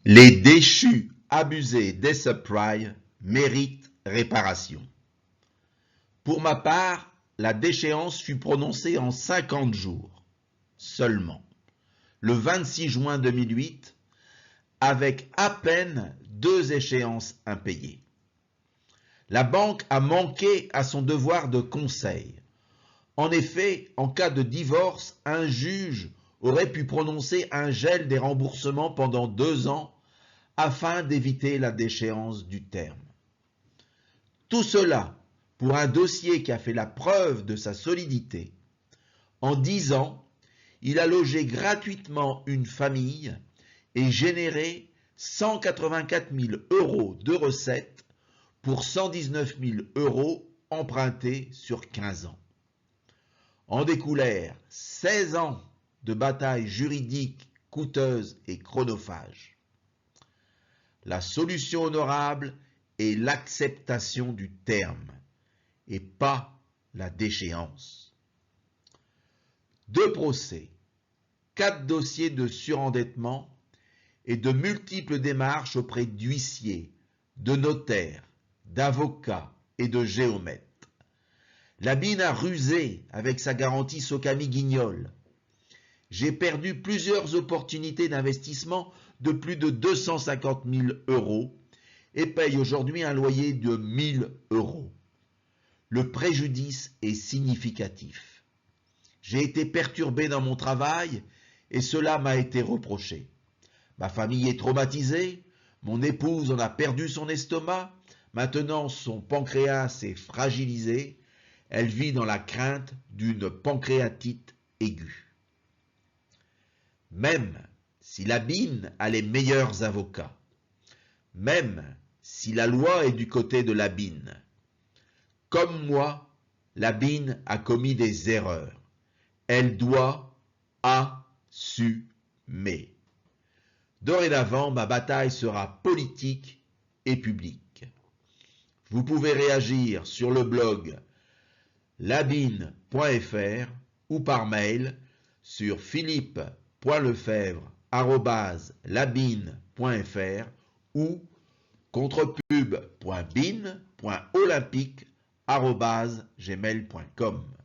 Les déchus abusés des subprimes méritent réparation. Pour ma part, la déchéance fut prononcée en 50 jours seulement, le 26 juin 2008, avec à peine 2 échéances impayées. La banque a manqué à son devoir de conseil. En effet, en cas de divorce, un juge aurait pu prononcer un gel des remboursements pendant 2 ans afin d'éviter la déchéance du terme. Tout cela pour un dossier qui a fait la preuve de sa solidité. En 10 ans, il a logé gratuitement une famille et généré 184 000 € de recettes pour 119 000 € empruntés sur 15 ans. En découlèrent 16 ans de batailles juridiques coûteuses et chronophages. La solution honorable est l'acceptation du terme et pas la déchéance. 2 procès, 4 dossiers de surendettement et de multiples démarches auprès d'huissiers, de notaires, d'avocats et de géomètres. La BIN a rusé avec sa garantie Socami Guignol. J'ai perdu plusieurs opportunités d'investissement de plus de 250 000 € et paye aujourd'hui un loyer de 1 000 €. Le préjudice est significatif. J'ai été perturbé dans mon travail et cela m'a été reproché. Ma famille est traumatisée, mon épouse en a perdu son estomac, maintenant son pancréas est fragilisé, elle vit dans la crainte d'une pancréatite aiguë. Même si la BIN a les meilleurs avocats, même si la loi est du côté de la BIN, comme moi, la BIN a commis des erreurs. Elle doit assumer. Dorénavant, ma bataille sera politique et publique. Vous pouvez réagir sur le blog labin.fr ou par mail sur philippe.lefebvre@labin.fr ou contrepub.bin.olympique@gmail.com.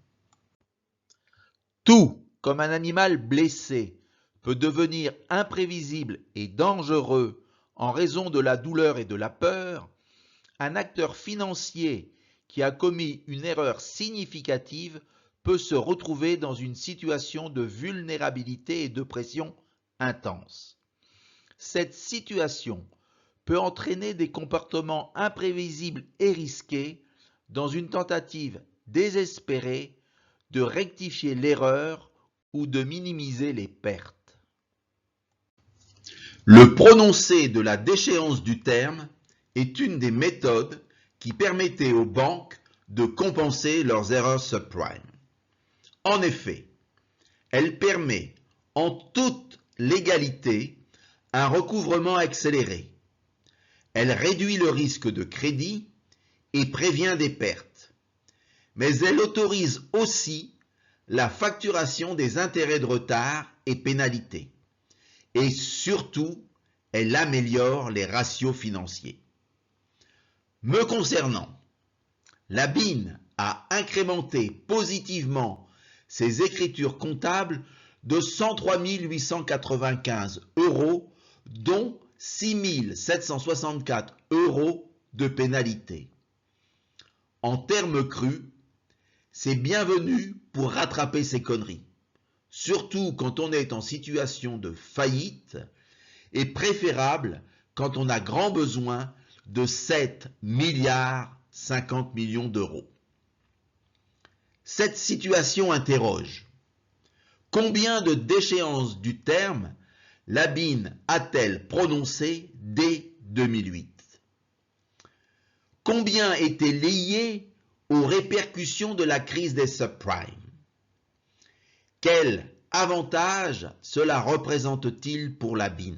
Tout comme un animal blessé peut devenir imprévisible et dangereux en raison de la douleur et de la peur, un acteur financier qui a commis une erreur significative peut se retrouver dans une situation de vulnérabilité et de pression intense. Cette situation peut entraîner des comportements imprévisibles et risqués dans une tentative désespérée de rectifier l'erreur ou de minimiser les pertes. Le prononcé de la déchéance du terme est une des méthodes qui permettait aux banques de compenser leurs erreurs subprimes. En effet, elle permet en toute légalité un recouvrement accéléré. Elle réduit le risque de crédit et prévient des pertes. Mais elle autorise aussi la facturation des intérêts de retard et pénalités. Et surtout, elle améliore les ratios financiers. Me concernant, la BIN a incrémenté positivement ses écritures comptables de 103 895 €, dont 6 764 € de pénalité. En termes crus, c'est bienvenu pour rattraper ces conneries, surtout quand on est en situation de faillite, et préférable quand on a grand besoin de 7,50 milliards d'euros. Cette situation interroge. Combien de déchéances du terme la BIN a-t-elle prononcées dès 2008? Combien étaient liées aux répercussions de la crise des subprimes? Quel avantage cela représente-t-il pour la BIN?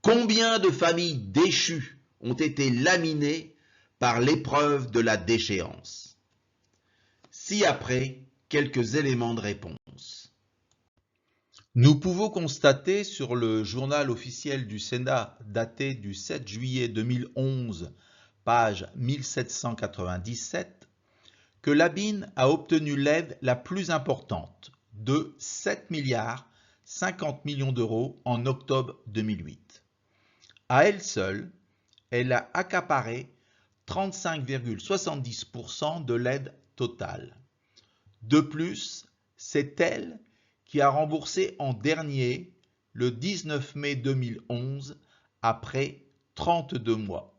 Combien de familles déchues ont été laminées par l'épreuve de la déchéance? Ci-après, quelques éléments de réponse. Nous pouvons constater sur le journal officiel du Sénat daté du 7 juillet 2011, page 1797, que la BIN a obtenu l'aide la plus importante, de 7 milliards 50 millions d'euros en octobre 2008. À elle seule, elle a accaparé 35,70% de l'aide totale. De plus, c'est elle qui a remboursé en dernier, le 19 mai 2011, après 32 mois.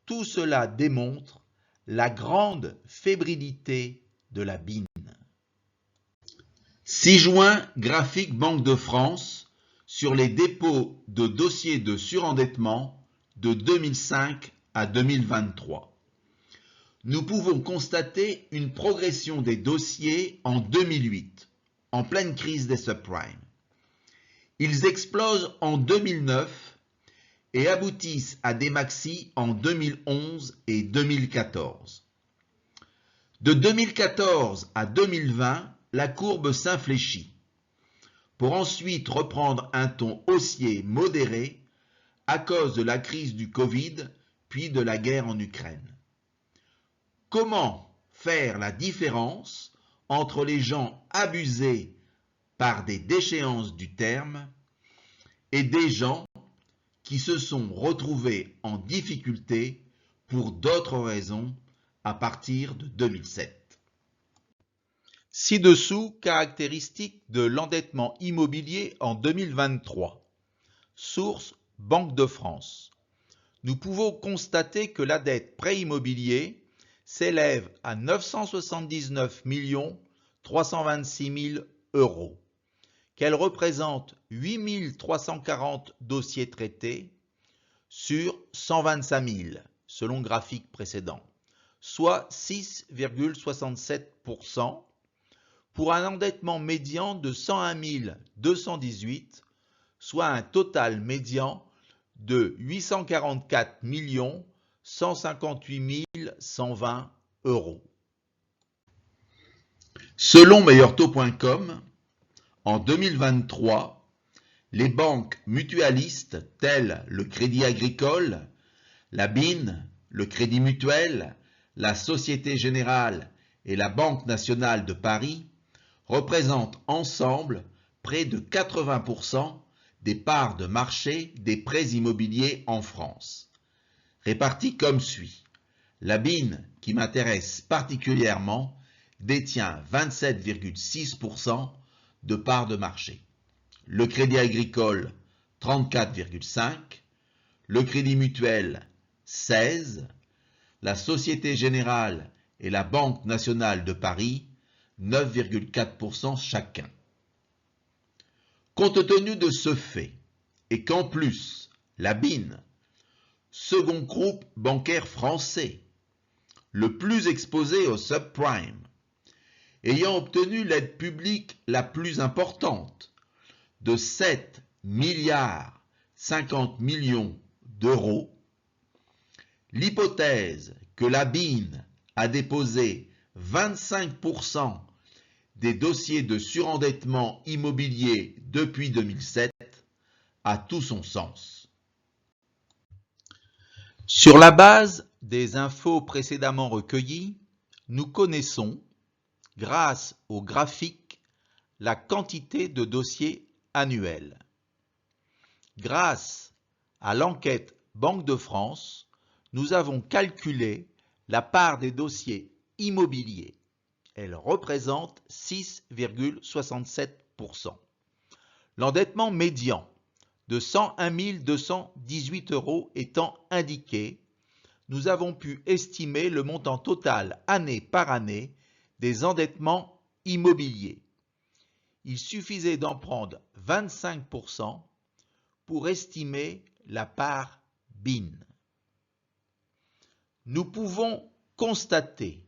Tout cela démontre la grande fébrilité de la BIN. 6 juin, graphique Banque de France sur les dépôts de dossiers de surendettement de 2005 à 2023. Nous pouvons constater une progression des dossiers en 2008, en pleine crise des subprimes. Ils explosent en 2009 et aboutissent à des maxis en 2011 et 2014. De 2014 à 2020, la courbe s'infléchit, pour ensuite reprendre un ton haussier modéré à cause de la crise du Covid puis de la guerre en Ukraine. Comment faire la différence entre les gens abusés par des déchéances du terme et des gens qui se sont retrouvés en difficulté pour d'autres raisons à partir de 2007. Ci-dessous, caractéristiques de l'endettement immobilier en 2023. Source Banque de France. Nous pouvons constater que la dette pré-immobilier s'élève à 979 326 000 euros, qu'elle représente 8 340 dossiers traités sur 125 000, selon graphique précédent, soit 6,67%, pour un endettement médian de 101 218, soit un total médian de 844 158 120 euros. Selon meilleurtaux.com, en 2023, les banques mutualistes telles le Crédit Agricole, la BIN, le Crédit Mutuel, la Société Générale et la Banque Nationale de Paris représentent ensemble près de 80% des parts de marché des prêts immobiliers en France, répartis comme suit. La BIN, qui m'intéresse particulièrement, détient 27,6% de parts de marché. Le Crédit Agricole, 34,5%, le Crédit Mutuel, 16%, la Société Générale et la Banque Nationale de Paris, 9,4% chacun. Compte tenu de ce fait, et qu'en plus, la BIN, second groupe bancaire français, le plus exposé au subprime, ayant obtenu l'aide publique la plus importante de 7 milliards 50 millions d'euros, l'hypothèse que la BIN a déposé 25% des dossiers de surendettement immobilier depuis 2007 a tout son sens. Sur la base des infos précédemment recueillies, nous connaissons, grâce au graphique, la quantité de dossiers annuels. Grâce à l'enquête Banque de France, nous avons calculé la part des dossiers immobiliers. Elle représente 6,67%. L'endettement médian de 101 218 euros étant indiqué, nous avons pu estimer le montant total année par année des endettements immobiliers. Il suffisait d'en prendre 25% pour estimer la part BIN. Nous pouvons constater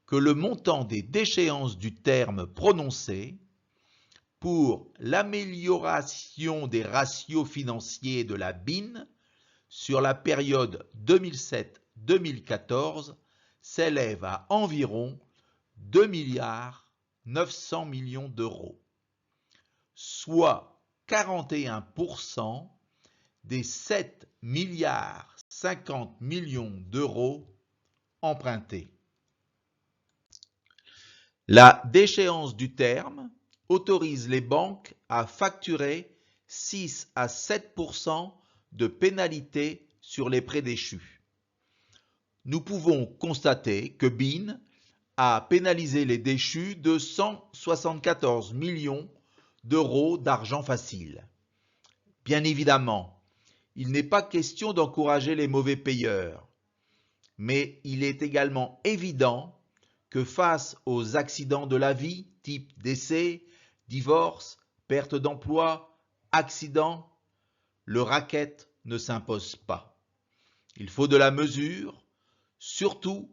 que le montant des déchéances du terme prononcé pour l'amélioration des ratios financiers de la BIN sur la période 2007-2014 s'élève à environ 2 milliards 900 millions d'euros, soit 41% des 7 milliards 50 millions d'euros empruntés. La déchéance du terme autorise les banques à facturer 6 à 7% de pénalité sur les prêts déchus. Nous pouvons constater que BIN a pénalisé les déchus de 174 millions d'euros d'argent facile. Bien évidemment, il n'est pas question d'encourager les mauvais payeurs, mais il est également évident que face aux accidents de la vie, type décès, divorce, perte d'emploi, accident, le racket ne s'impose pas. Il faut de la mesure, surtout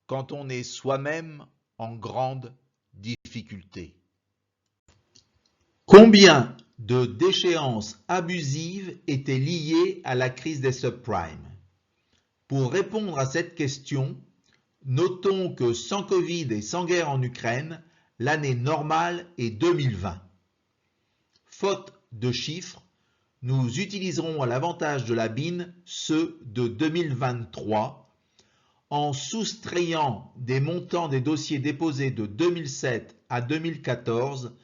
quand on est soi-même en grande difficulté. Combien de déchéances abusives étaient liées à la crise des subprimes? Pour répondre à cette question, notons que sans Covid et sans guerre en Ukraine, l'année normale est 2020. Faute de chiffres, nous utiliserons à l'avantage de la BIN ceux de 2023 en soustrayant des montants des dossiers déposés de 2007 à 2014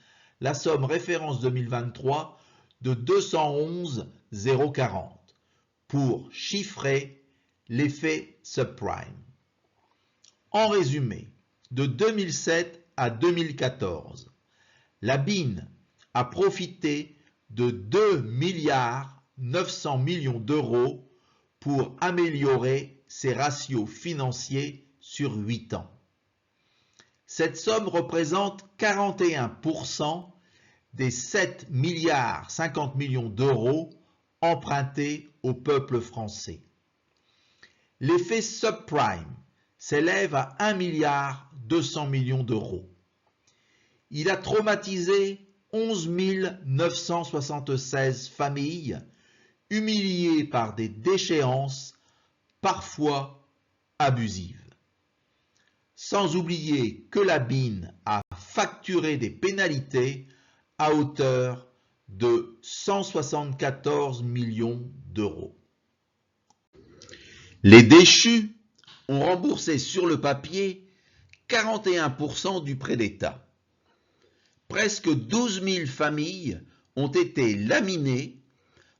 la somme référence 2023 de 211 040 pour chiffrer l'effet subprime. En résumé, de 2007 à 2014, la BIN a profité de 2 milliards 900 millions d'euros pour améliorer ses ratios financiers sur 8 ans. Cette somme représente 41% des 7 milliards 50 millions d'euros empruntés au peuple français. L'effet subprime s'élève à 1 milliard 200 millions d'euros. Il a traumatisé 11 976 familles humiliées par des déchéances parfois abusives. Sans oublier que la BIN a facturé des pénalités à hauteur de 174 millions d'euros. Les déchus ont remboursé sur le papier 41% du prêt d'État. Presque 12 000 familles ont été laminées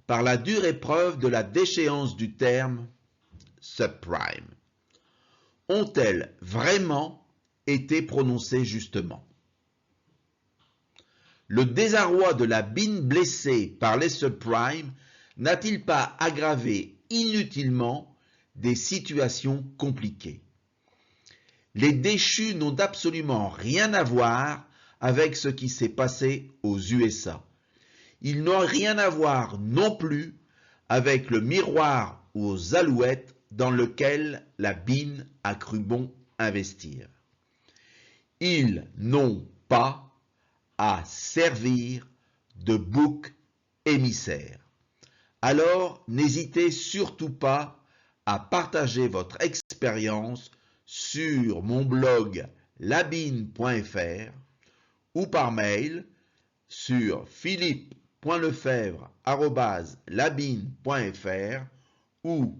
par la dure épreuve de la déchéance du terme subprime. Ont-elles vraiment été prononcées justement? Le désarroi de la BIN blessée par les subprimes n'a-t-il pas aggravé inutilement des situations compliquées? Les déchus n'ont absolument rien à voir avec ce qui s'est passé aux USA. Ils n'ont rien à voir non plus avec le miroir aux alouettes dans lequel la BIN a cru bon investir. Ils n'ont pas à servir de bouc émissaire. Alors, n'hésitez surtout pas à partager votre expérience sur mon blog labin.fr ou par mail sur philippe.lefebvre@labin.fr ou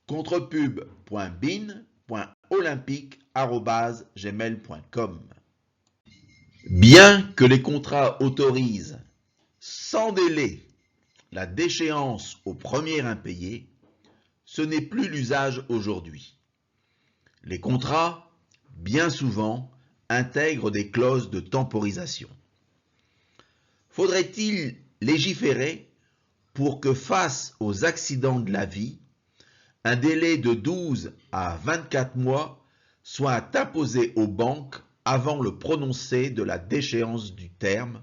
contrepub.bin.olympique@gmail.com. Bien que les contrats autorisent sans délai la déchéance au premier impayé, ce n'est plus l'usage aujourd'hui. Les contrats, bien souvent, intègrent des clauses de temporisation. Faudrait-il légiférer pour que face aux accidents de la vie, un délai de 12 à 24 mois soit imposé aux banques avant le prononcé de la déchéance du terme,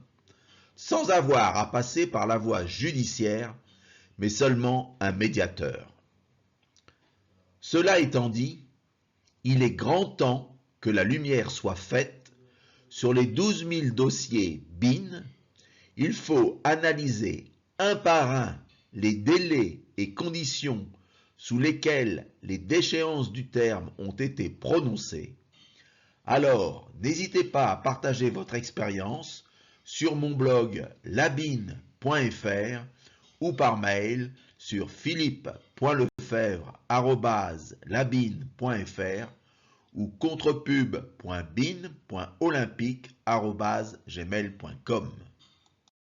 sans avoir à passer par la voie judiciaire, mais seulement un médiateur. Cela étant dit, il est grand temps que la lumière soit faite sur les 12 000 dossiers BIN. Il faut analyser un par un les délais et conditions sous lesquels les déchéances du terme ont été prononcées. Alors, n'hésitez pas à partager votre expérience sur mon blog labine.fr ou par mail sur philippe.lefebvre@labine.fr ou contrepub.bin.olympique@gmail.com.